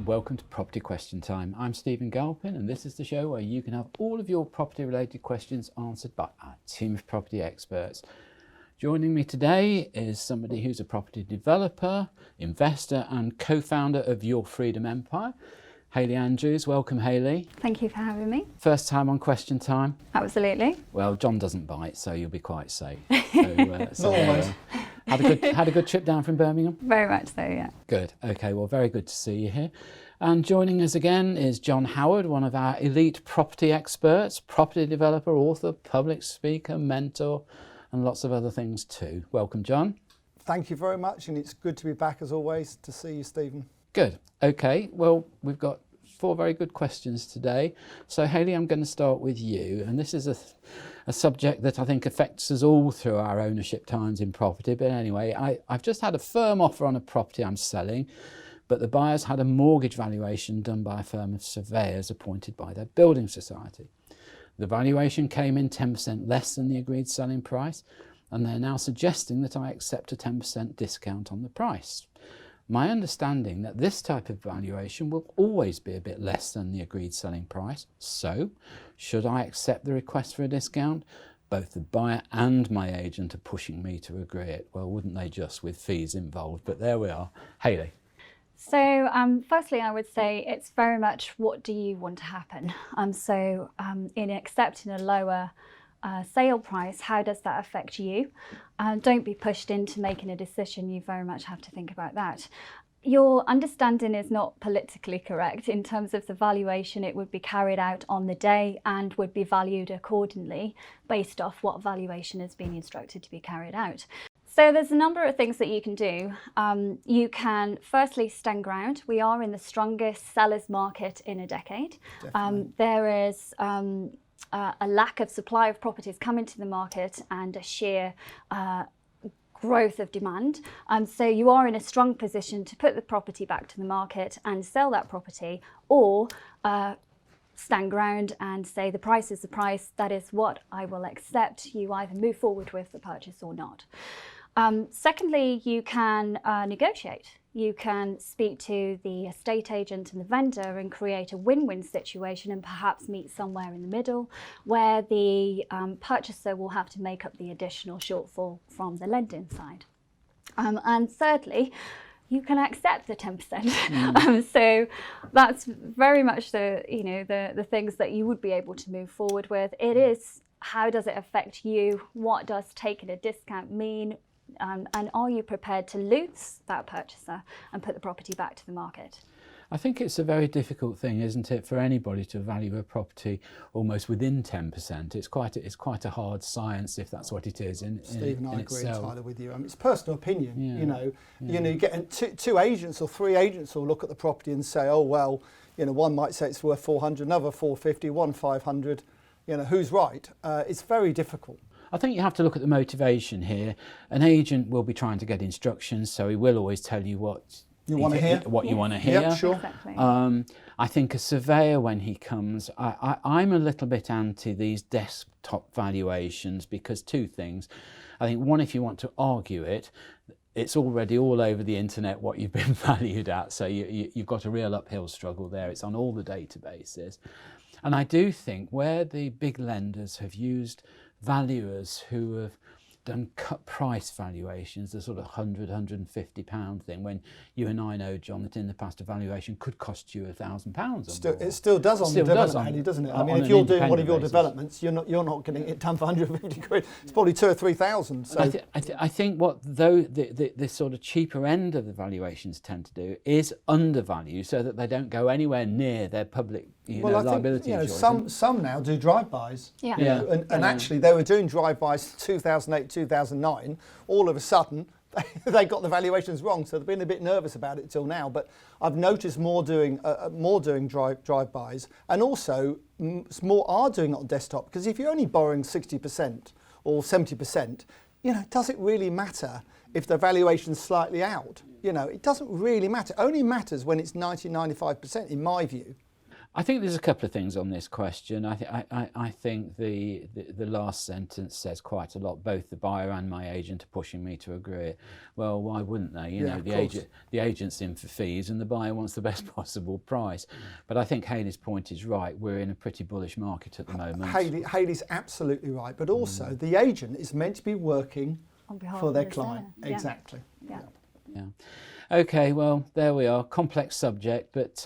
welcome to Property Question Time. I'm Stephen Galpin, and this is the show where you can have all of your property related questions answered by our team of property experts. Joining me today is somebody who's a property developer, investor and co-founder of Your Freedom Empire, Hayley Andrews. Welcome, Hayley. Thank you for having me. First time on Question Time? Absolutely. Well, John doesn't bite, so you'll be quite safe. Had a good trip down from Birmingham? Very much so, yeah. Good. Okay, well, very good to see you here. And joining us again is John Howard, one of our elite property experts, property developer, author, public speaker, mentor, and lots of other things too. Welcome, John. Thank you very much, and it's good to be back as always to see you, Stephen. Good. Okay, well, we've got 4 very good questions today. So, Hayley, I'm going to start with you, and this is a subject that I think affects us all through our ownership times in property. But anyway, I've just had a firm offer on a property I'm selling, but the buyers had a mortgage valuation done by a firm of surveyors appointed by their building society. The valuation came in 10% less than the agreed selling price, and they're now suggesting that I accept a 10% discount on the price. My understanding that this type of valuation will always be a bit less than the agreed selling price. So, should I accept the request for a discount? Both the buyer and my agent are pushing me to agree it. Well, wouldn't they just, with fees involved? But there we are. Hayley. So firstly, I would say it's very much what do you want to happen? In accepting a lower sale price, how does that affect you? Don't be pushed into making a decision. You very much have to think about that. Your understanding is not politically correct in terms of the valuation. It would be carried out on the day and would be valued accordingly based off what valuation has been instructed to be carried out. So there's a number of things that you can do. You can firstly stand ground. We are in the strongest sellers market in a decade. There is a lack of supply of properties coming to the market and a sheer growth of demand. So you are in a strong position to put the property back to the market and sell that property, or stand ground and say the price is the price, that is what I will accept. You either move forward with the purchase or not. Secondly, you can negotiate. You can speak to the estate agent and the vendor and create a win-win situation and perhaps meet somewhere in the middle where the purchaser will have to make up the additional shortfall from the lending side. And thirdly, you can accept the 10%. So that's very much the things that you would be able to move forward with. It is, how does it affect you? What does taking a discount mean? And are you prepared to lose that purchaser and put the property back to the market? I think it's a very difficult thing, isn't it, for anybody to value a property almost within 10%. It's quite a hard science, if that's what it is. Stephen, I agree entirely with you. It's personal opinion. You get two agents or 3 agents will look at the property and say, oh well, one might say it's worth 400, another 450, one 500. Who's right? It's very difficult. I think you have to look at the motivation here. An agent will be trying to get instructions, so he will always tell you what you want to hear. You want to hear. Yeah, sure. Exactly. I think a surveyor, when he comes, I'm a little bit anti these desktop valuations because 2 things. I think one, if you want to argue it, it's already all over the internet what you've been valued at, so you've got a real uphill struggle there. It's on all the databases. And I do think where the big lenders have used valuers who have done cut price valuations, the sort of £100–150 thing, when you and I know, John, that in the past a valuation could cost you £1,000. It still does on the development, doesn't it? I mean, if you're doing one of your developments, you're not getting it done for 150 quid. It's probably 2,000 or 3,000. So I think what the sort of cheaper end of the valuations tend to do is undervalue so that they don't go anywhere near their public liability insurance. Some now do drive-bys. Yeah. Actually they were doing drive-bys 2008, 2009. All of a sudden they got the valuations wrong, so they've been a bit nervous about it till now. But I've noticed more doing drive-bys, and also more are doing it on desktop, because if you're only borrowing 60% or 70%, does it really matter if the valuation's slightly out? It doesn't really matter. It only matters when it's 90–95%, in my view. I think there's a couple of things on this question. I think the last sentence says quite a lot. Both the buyer and my agent are pushing me to agree. Well, why wouldn't they? You know, the agent's in for fees and the buyer wants the best possible price. But I think Hayley's point is right. We're in a pretty bullish market at the moment. Hayley's absolutely right. But also the agent is meant to be working On behalf for of their the client. seller. Exactly. Yeah. Yeah. Okay, well, there we are. Complex subject, but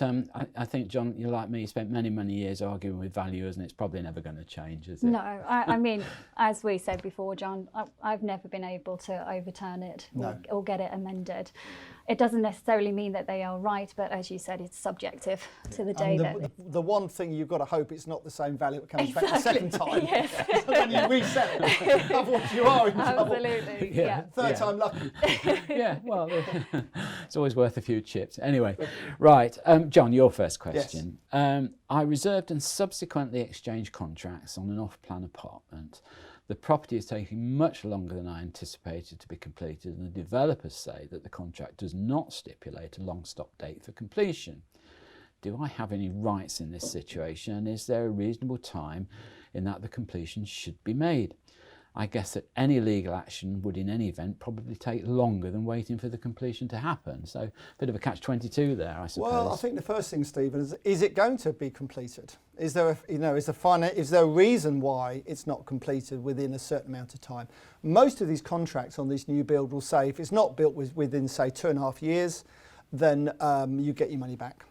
I think, John, you're like me, you spent many, many years arguing with valuers, and it's probably never going to change, is it? No, I mean, as we said before, John, I've never been able to overturn it or get it amended. It doesn't necessarily mean that they are right, but as you said, it's subjective to the day that... The one thing you've got to hope it's not the same value that comes back the second time. Yes. So then you reset it. Otherwise you are in trouble. Absolutely, Third time lucky. Yeah, well, it's always worth a few chips. Anyway, right, John, your first question. Yes. I reserved and subsequently exchanged contracts on an off-plan apartment. The property is taking much longer than I anticipated to be completed, and the developers say that the contract does not stipulate a long stop date for completion. Do I have any rights in this situation, and is there a reasonable time in that the completion should be made? I guess that any legal action would in any event probably take longer than waiting for the completion to happen. So a bit of a catch-22 there, I suppose. Well, I think the first thing, Stephen, is it going to be completed? Is there a reason why it's not completed within a certain amount of time? Most of these contracts on this new build will say if it's not built within, say, 2.5 years, then you get your money back.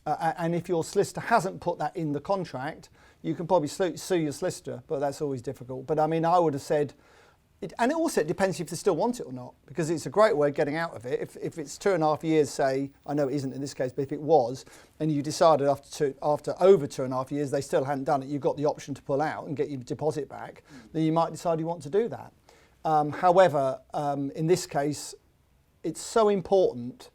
And if your solicitor hasn't put that in the contract, you can probably sue your solicitor, but that's always difficult. But I mean, I would have said, and it also depends if they still want it or not, because it's a great way of getting out of it. If it's 2.5 years, say, I know it isn't in this case, but if it was, and you decided after over 2.5 years they still hadn't done it, you've got the option to pull out and get your deposit back, then you might decide you want to do that. However, in this case, it's so important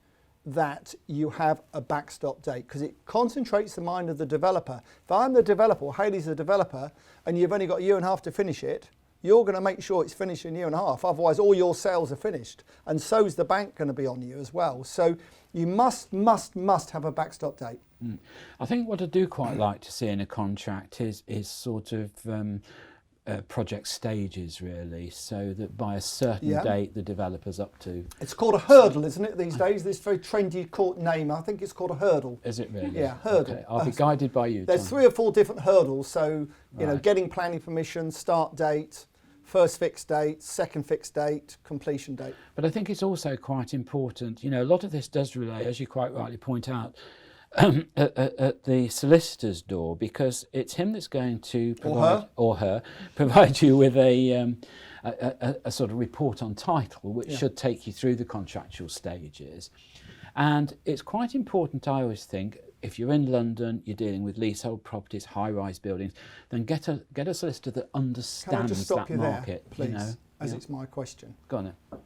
that you have a backstop date because it concentrates the mind of the developer. If I'm the developer, or Hayley's the developer, and you've only got a year and a half to finish it, you're going to make sure it's finished in a year and a half. Otherwise, all your sales are finished, and so's the bank going to be on you as well. So you must have a backstop date. I think what I do quite like to see in a contract is sort of project stages, really, so that by a certain date the developer's up to... It's called a hurdle, isn't it, these days? This very trendy court name. I think it's called a hurdle. Is it really? Yeah, hurdle. Okay. I'll be guided by you, There's Tom. 3 or 4 different hurdles, so, you know, getting planning permission, start date, first fixed date, second fixed date, completion date. But I think it's also quite important, you know, a lot of this does relate, as you quite rightly point out, at the solicitor's door, because it's him that's going to provide, or her provide you with a sort of report on title, which should take you through the contractual stages. And it's quite important, I always think, if you're in London, you're dealing with leasehold properties, high-rise buildings, then get a solicitor that understands that market. There, please, you know? as it's my question. Go on then.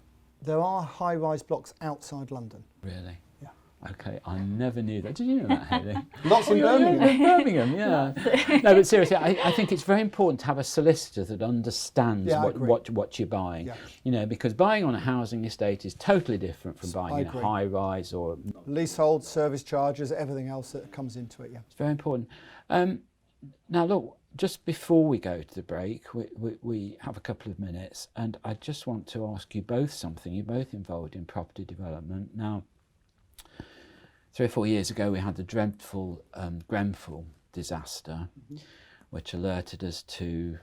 There are high-rise blocks outside London. Really? Yeah. Okay, I never knew that. Did you know that, Hayley? Lots in Birmingham. In Birmingham, yeah. No, but seriously, I think it's very important to have a solicitor that understands what you're buying. Yeah. You know, because buying on a housing estate is totally different from buying in a high rise or leasehold, service charges, everything else that comes into it. Yeah, it's very important. Now, look, just before we go to the break, we have a couple of minutes, and I just want to ask you both something. You're both involved in property development now. 3 or 4 years ago, we had the dreadful Grenfell disaster, which alerted us to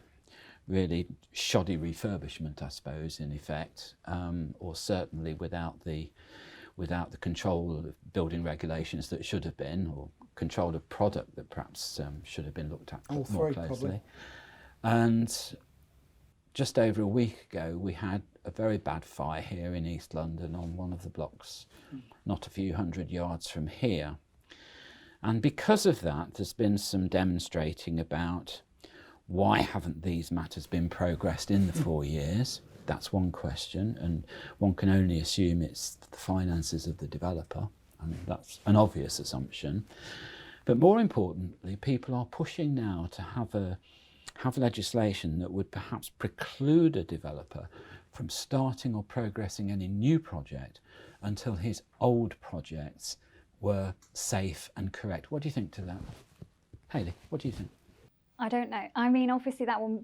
really shoddy refurbishment, I suppose, in effect, or certainly without the control of building regulations that should have been, or control of product that perhaps should have been looked at more closely. Probably. And just over a week ago, we had a very bad fire here in East London on one of the blocks, not a few hundred yards from here. And because of that, there's been some demonstrating about why haven't these matters been progressed in the 4 years? That's one question, and one can only assume it's the finances of the developer. I mean, that's an obvious assumption. But more importantly, people are pushing now to have legislation that would perhaps preclude a developer from starting or progressing any new project until his old projects were safe and correct. What do you think to that? Hayley, what do you think? I don't know. I mean, obviously that will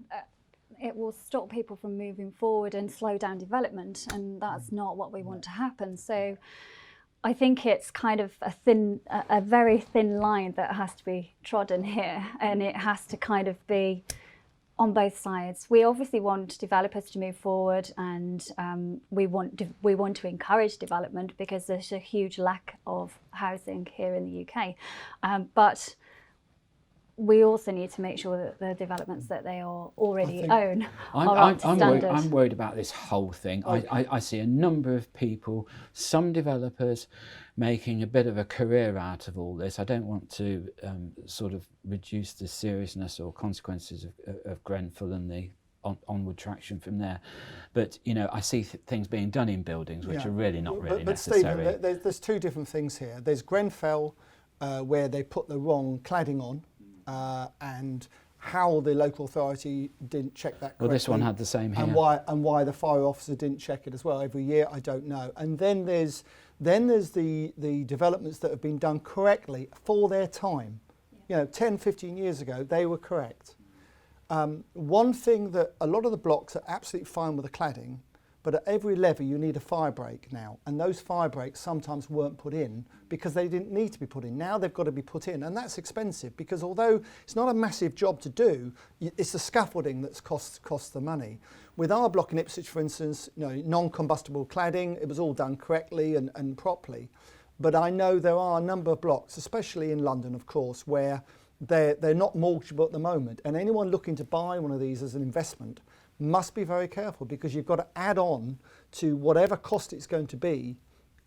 it will stop people from moving forward and slow down development, and that's not what we want to happen. So I think it's kind of a very thin line that has to be trodden here, and it has to kind of be on both sides. We obviously want developers to move forward, and we want to encourage development because there's a huge lack of housing here in the UK. But we also need to make sure that the developments that they already own are up to standard. I'm worried about this whole thing. I see a number of people, some developers, making a bit of a career out of all this. I don't want to sort of reduce the seriousness or consequences of Grenfell and the onward traction from there. But, you know, I see things being done in buildings which are really not really necessary. But Stephen, there's two different things here. There's Grenfell where they put the wrong cladding on, and how the local authority didn't check that correctly. Well, this one had the same here. And why the fire officer didn't check it as well every year, I don't know. And then there's the developments that have been done correctly for their time. You know, 10, 15 years ago, they were correct. One thing that a lot of the blocks are absolutely fine with the cladding, but at every level you need a fire break now, and those fire breaks sometimes weren't put in because they didn't need to be put in. Now they've got to be put in, and that's expensive because although it's not a massive job to do, it's the scaffolding that's costs the money. With our block in Ipswich, for instance, you know, non-combustible cladding, it was all done correctly and properly. But I know there are a number of blocks, especially in London, of course, where they're not mortgageable at the moment, and anyone looking to buy one of these as an investment must be very careful because you've got to add on to whatever cost it's going to be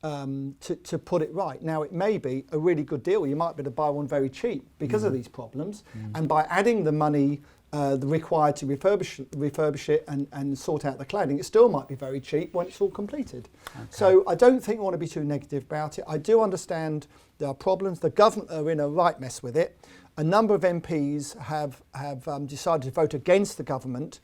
to put it right. Now, it may be a really good deal. You might be able to buy one very cheap because of these problems, and by adding the money required to refurbish it and sort out the cladding, it still might be very cheap when it's all completed. Okay. So I don't think we want to be too negative about it. I do understand there are problems. The government are in a right mess with it. A number of MPs have decided to vote against the government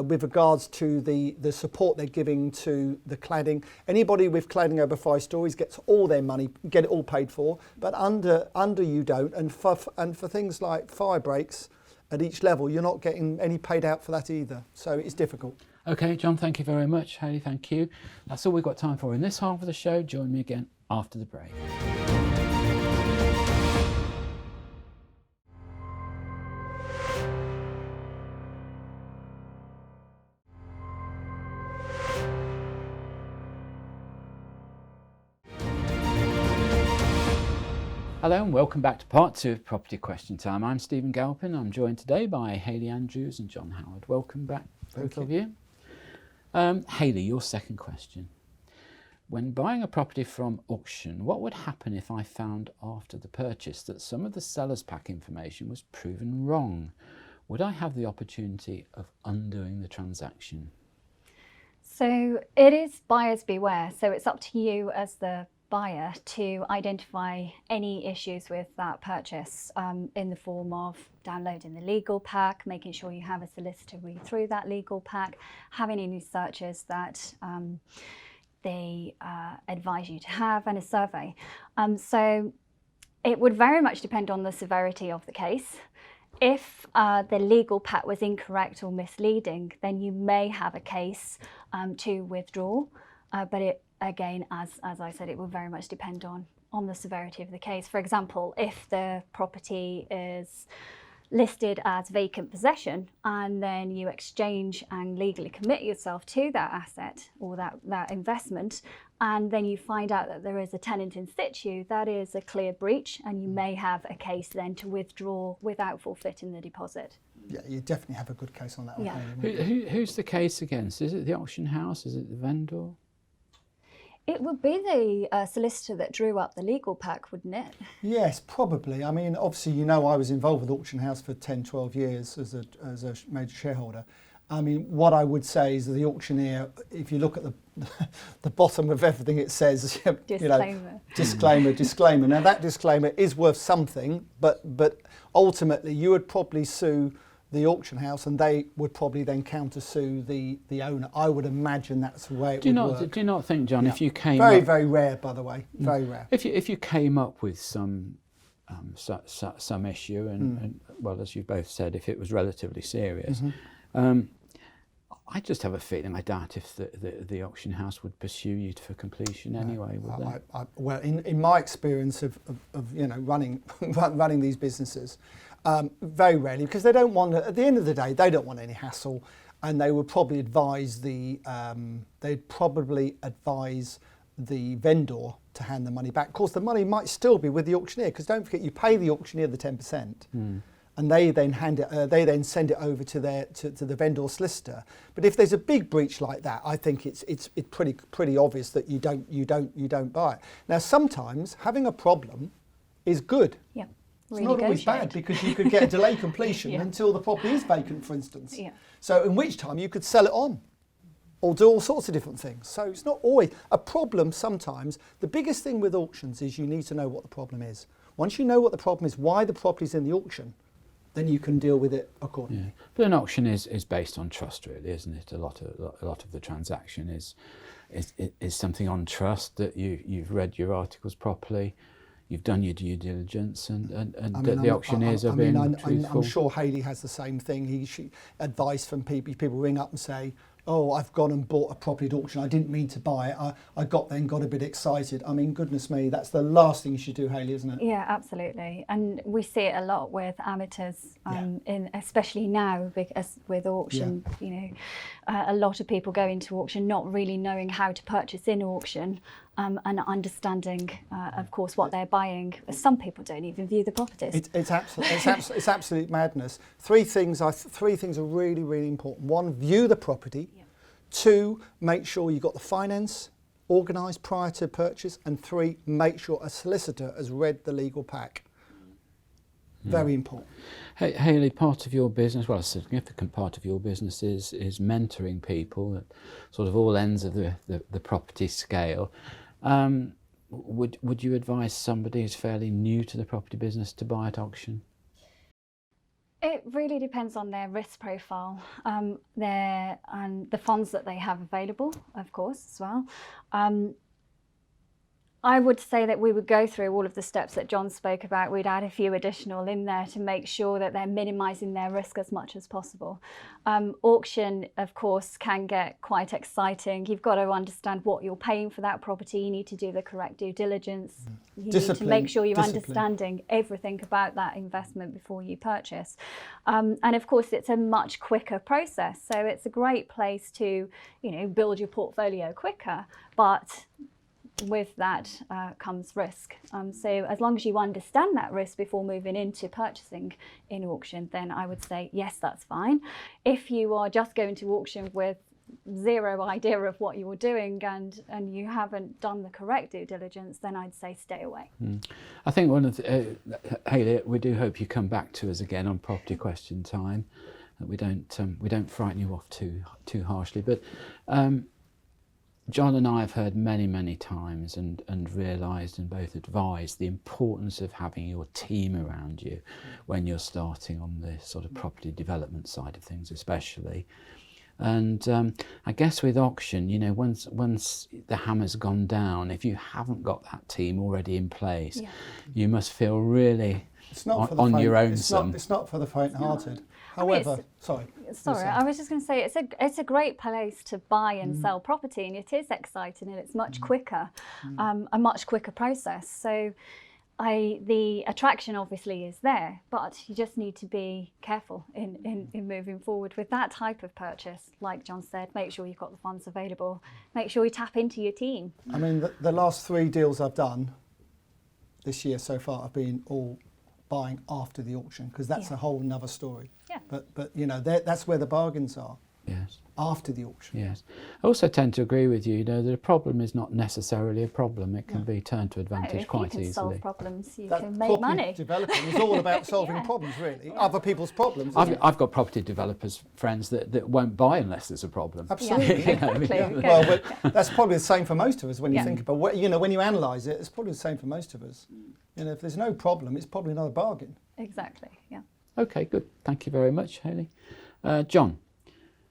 with regards to the support they're giving to the cladding. Anybody with cladding over 5 stories gets all their money, get it all paid for, but under you don't. And for things like fire breaks at each level, you're not getting any paid out for that either. So it's difficult. Okay, John, thank you very much. Hayley, thank you. That's all we've got time for in this half of the show. Join me again after the break. Hello and welcome back to part 2 of Property Question Time. I'm Stephen Galpin. I'm joined today by Hayley Andrews and John Howard. Welcome back, both of you. Hayley, your second question. When buying a property from auction, what would happen if I found after the purchase that some of the seller's pack information was proven wrong? Would I have the opportunity of undoing the transaction? So it is buyers beware. So it's up to you as the buyer to identify any issues with that purchase in the form of downloading the legal pack, making sure you have a solicitor read through that legal pack, having any searches that they advise you to have, and a survey. So it would very much depend on the severity of the case. If the legal pack was incorrect or misleading, then you may have a case to withdraw, but it again, as I said, it will very much depend on the severity of the case. For example, if the property is listed as vacant possession and then you exchange and legally commit yourself to that asset or that investment, and then you find out that there is a tenant in situ, that is a clear breach, and you may have a case then to withdraw without forfeiting the deposit. Yeah, you definitely have a good case on that one. Yeah. Who's the case against? Is it the auction house? Is it the vendor? It would be the solicitor that drew up the legal pack, wouldn't it? Yes, probably. I mean, obviously, you know, I was involved with Auction House for 10, 12 years as a major shareholder. I mean, what I would say is that the auctioneer, if you look at the bottom of everything it says, disclaimer. Now, that disclaimer is worth something, but ultimately, you would probably sue the auction house, and they would probably then counter-sue the owner. I would imagine that's the way it would work. Do you not think, John, if you came very rare, by the way, very rare. If you came up with some some issue, and well, as you both said, if it was relatively serious. I just have a feeling, I doubt if the auction house would pursue you for completion anyway, would they? Well, in my experience of running these businesses, very rarely, because they don't want, at the end of the day, they don't want any hassle, and they would probably advise the vendor to hand the money back. Of course, the money might still be with the auctioneer, because don't forget, you pay the auctioneer the 10%. And they then send it over to the vendor solicitor. But if there's a big breach like that, I think it's pretty obvious that you don't buy it. Now, sometimes having a problem is good. Yeah. It's not always bad, because you could get a delay completion until the property is vacant, for instance. Yeah. So in which time you could sell it on or do all sorts of different things. So it's not always a problem. Sometimes the biggest thing with auctions is you need to know what the problem is. Once you know what the problem is, why the property's in the auction, then you can deal with it accordingly. Yeah. But an auction is based on trust, really, isn't it? A lot of the transaction is something on trust, that you've read your articles properly, you've done your due diligence, and that the auctioneers are being truthful. I'm sure Hayley has the same thing. Advice from people ring up and say, "Oh, I've gone and bought a property at auction. I didn't mean to buy it. I got a bit excited." I mean, goodness me, that's the last thing you should do, Hayley, isn't it? Yeah, absolutely. And we see it a lot with amateurs, especially now, because with auction, a lot of people go into auction not really knowing how to purchase in auction, and understanding, of course, what they're buying. Some people don't even view the properties. It's absolute madness. Three things are really, really important. One, view the property. Yeah. 2, make sure you got the finance organised prior to purchase. And 3, make sure a solicitor has read the legal pack. Very important. Hayley, part of your business, well, a significant part of your business is mentoring people at sort of all ends of the property scale. Would you advise somebody who's fairly new to the property business to buy at auction? It really depends on their risk profile, and the funds that they have available, of course, as well. I would say that we would go through all of the steps that John spoke about. We'd add a few additional in there to make sure that they're minimising their risk as much as possible. Auction, of course, can get quite exciting. You've got to understand what you're paying for that property. You need to do the correct due diligence. You need to make sure you're understanding everything about that investment before you purchase. And of course, it's a much quicker process. So it's a great place to, build your portfolio quicker, but with that comes risk. So as long as you understand that risk before moving into purchasing in auction, then I would say, yes, that's fine. If you are just going to auction with zero idea of what you're doing and you haven't done the correct due diligence, then I'd say stay away. I think one of the, Hayley, we do hope you come back to us again on property question time. We don't frighten you off too harshly, but John and I have heard many times and realised and both advised the importance of having your team around you when you're starting on the sort of property development side of things, especially. And I guess with auction, once the hammer's gone down, if you haven't got that team already in place, you must feel really on your own. It's not for the faint-hearted. However, sorry, I was just going to say it's a great place to buy and sell property, and it is exciting and it's much quicker, a much quicker process. So the attraction obviously is there, but you just need to be careful in moving forward with that type of purchase. Like John said, make sure you've got the funds available, make sure you tap into your team. I mean, the last 3 deals I've done this year so far have been all buying after the auction, because that's a whole nother story. Yeah. But that's where the bargains are. Yes. After the auction. Yes. I also tend to agree with you, that a problem is not necessarily a problem. It can be turned to advantage quite easily. If you can solve problems, you that can make money. Developing is all about solving problems, really. Other people's problems. I've got property developers friends that won't buy unless there's a problem. Absolutely. Exactly. Well, that's probably the same for most of us when you think about when you analyse it. It's probably the same for most of us. If there's no problem, it's probably not a bargain. Exactly. Yeah. Okay, good. Thank you very much, Hayley. John,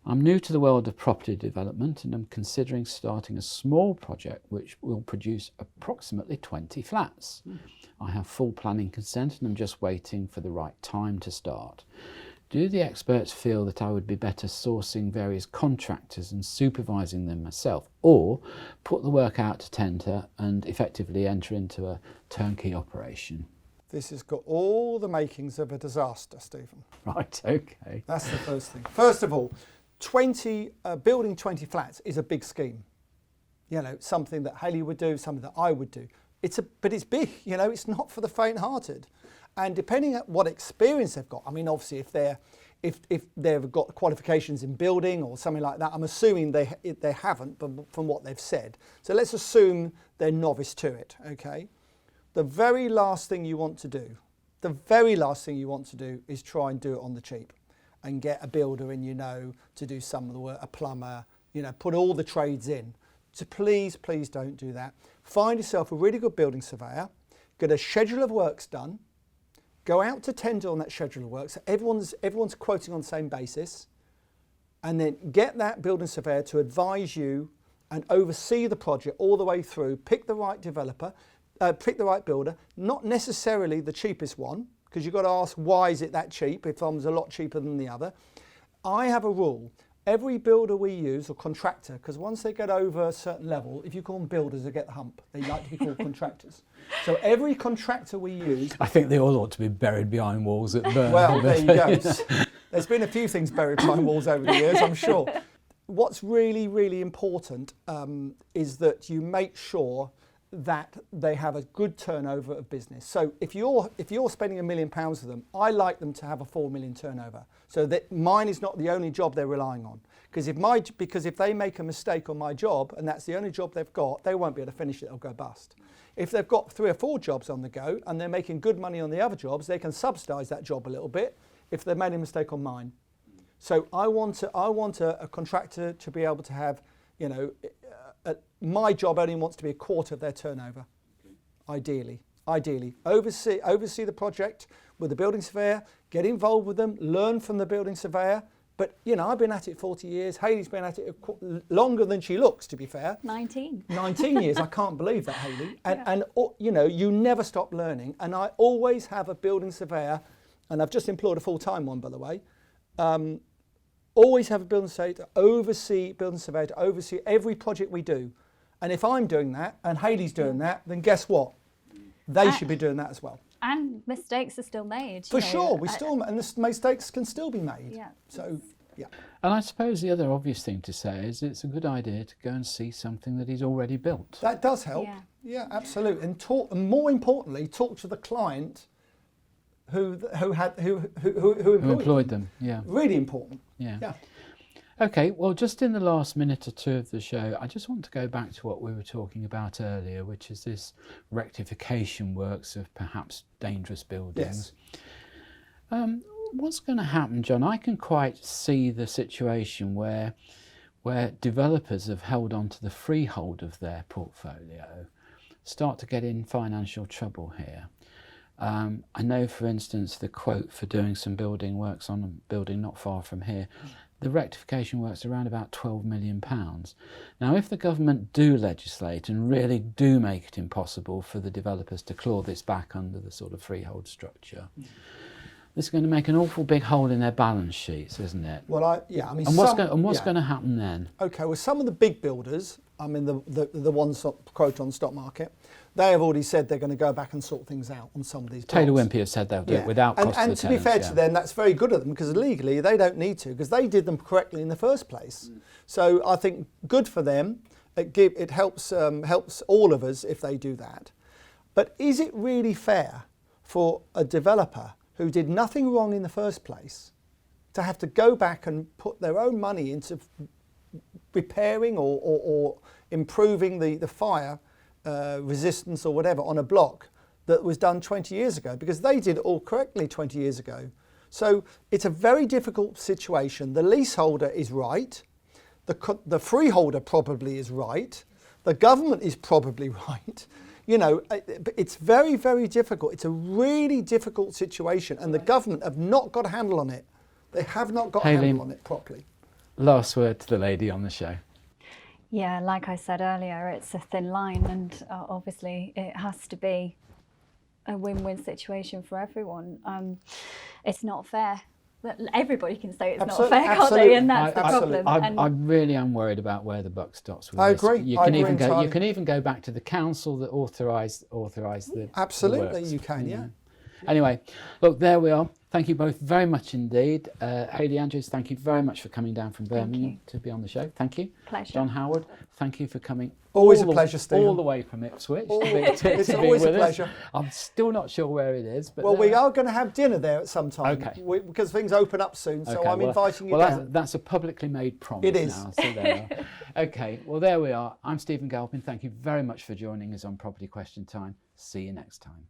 I'm new to the world of property development and I'm considering starting a small project which will produce approximately 20 flats. I have full planning consent and I'm just waiting for the right time to start. Do the experts feel that I would be better sourcing various contractors and supervising them myself, or put the work out to tender and effectively enter into a turnkey operation? This has got all the makings of a disaster, Stephen. Right, okay. That's the first thing. First of all, building 20 flats is a big scheme. You know, something that Hayley would do, something that I would do. But it's big, you know, it's not for the faint-hearted. And depending on what experience they've got, I mean, obviously if they've got qualifications in building or something like that, I'm assuming they haven't, but from what they've said. So let's assume they're novice to it, okay? The very last thing you want to do is try and do it on the cheap and get a builder in, you know, to do some of the work, a plumber, you know, put all the trades in. So please don't do that. Find yourself a really good building surveyor, get a schedule of works done, go out to tender on that schedule of works, so everyone's quoting on the same basis, and then get that building surveyor to advise you and oversee the project all the way through, pick the right developer, pick the right builder, not necessarily the cheapest one, because you've got to ask why is it that cheap if one's a lot cheaper than the other. I have a rule. Every builder we use, or contractor, because once they get over a certain level, if you call them builders, they get the hump. They like to be called contractors. So every contractor we use... I think they all ought to be buried behind walls at Burn. Well, there you go. There's been a few things buried behind walls over the years, I'm sure. What's really, really important is that you make sure that they have a good turnover of business. So if you're spending £1 million with them, I like them to have a 4 million turnover, so that mine is not the only job they're relying on. Because if they make a mistake on my job and that's the only job they've got, they won't be able to finish it, they'll go bust. If they've got 3 or 4 jobs on the go and they're making good money on the other jobs, they can subsidise that job a little bit if they made a mistake on mine. So I want a contractor to be able to have, you know, my job only wants to be a quarter of their turnover, ideally. Oversee the project with the building surveyor, get involved with them, learn from the building surveyor. But, you know, I've been at it 40 years. Hayley's been at it longer than she looks, to be fair. 19. 19 years. I can't believe that, Hayley. And you know, you never stop learning. And I always have a building surveyor, and I've just employed a full-time one, by the way. Always have a building surveyor to oversee every project we do. And if I'm doing that and Hayley's doing that, then guess what? They should be doing that as well. And mistakes are still made. For sure, and the mistakes can still be made. Yeah. So, yeah. And I suppose the other obvious thing to say is it's a good idea to go and see something that he's already built. That does help. Yeah, absolutely. And more importantly, talk to the client who employed them. Yeah. Really important. Yeah. Okay, well, just in the last minute or two of the show, I just want to go back to what we were talking about earlier, which is this rectification works of perhaps dangerous buildings. Yes. What's going to happen, John? I can quite see the situation where developers have held on to the freehold of their portfolio, start to get in financial trouble here. I know, for instance, the quote for doing some building works on a building not far from here, the rectification works around about £12 million. Now, if the government do legislate and really do make it impossible for the developers to claw this back under the sort of freehold structure, this is going to make an awful big hole in their balance sheets, isn't it? Well, I mean, and what's going to happen then? Okay, well, some of the big builders, I mean, the ones quote on the stock market, they have already said they're going to go back and sort things out on some of these blocks. Taylor Wimpey have said they'll do it without cost to the tenants. And to be fair to them, that's very good of them, because legally they don't need to, because they did them correctly in the first place. So I think good for them. It helps all of us if they do that. But is it really fair for a developer who did nothing wrong in the first place to have to go back and put their own money into repairing or improving the fire resistance or whatever on a block that was done 20 years ago, because they did it all correctly 20 years ago? So it's a very difficult situation. The leaseholder is right, the freeholder probably is right, the government is probably right. You know, it's very, very difficult. It's a really difficult situation, and the government have not got a handle on it. They have not got a handle on it properly. last word to the lady on the show. Yeah, like I said earlier, it's a thin line, and obviously it has to be a win-win situation for everyone. It's not fair. Everybody can say it's not fair, can't they? And that's the problem. I really am worried about where the buck stops with I this. agree. You I can agree even go. entirely. You can even go back to the council that authorised the. Absolutely, the works, you can. know. Yeah. Anyway, look, there we are. Thank you both very much indeed. Hayley Andrews, thank you very much for coming down from Birmingham to be on the show. Thank you. Pleasure. John Howard, thank you for coming. Always a pleasure, Stephen. All the way from Ipswich. It's always a pleasure. I'm still not sure where it is. But Well, we are going to have dinner there at some time. Okay. Because things open up soon, so Okay, I'm inviting you well, down. that's a publicly made promise. It is. Now, so there we are. Okay, well, there we are. I'm Stephen Galpin. Thank you very much for joining us on Property Question Time. See you next time.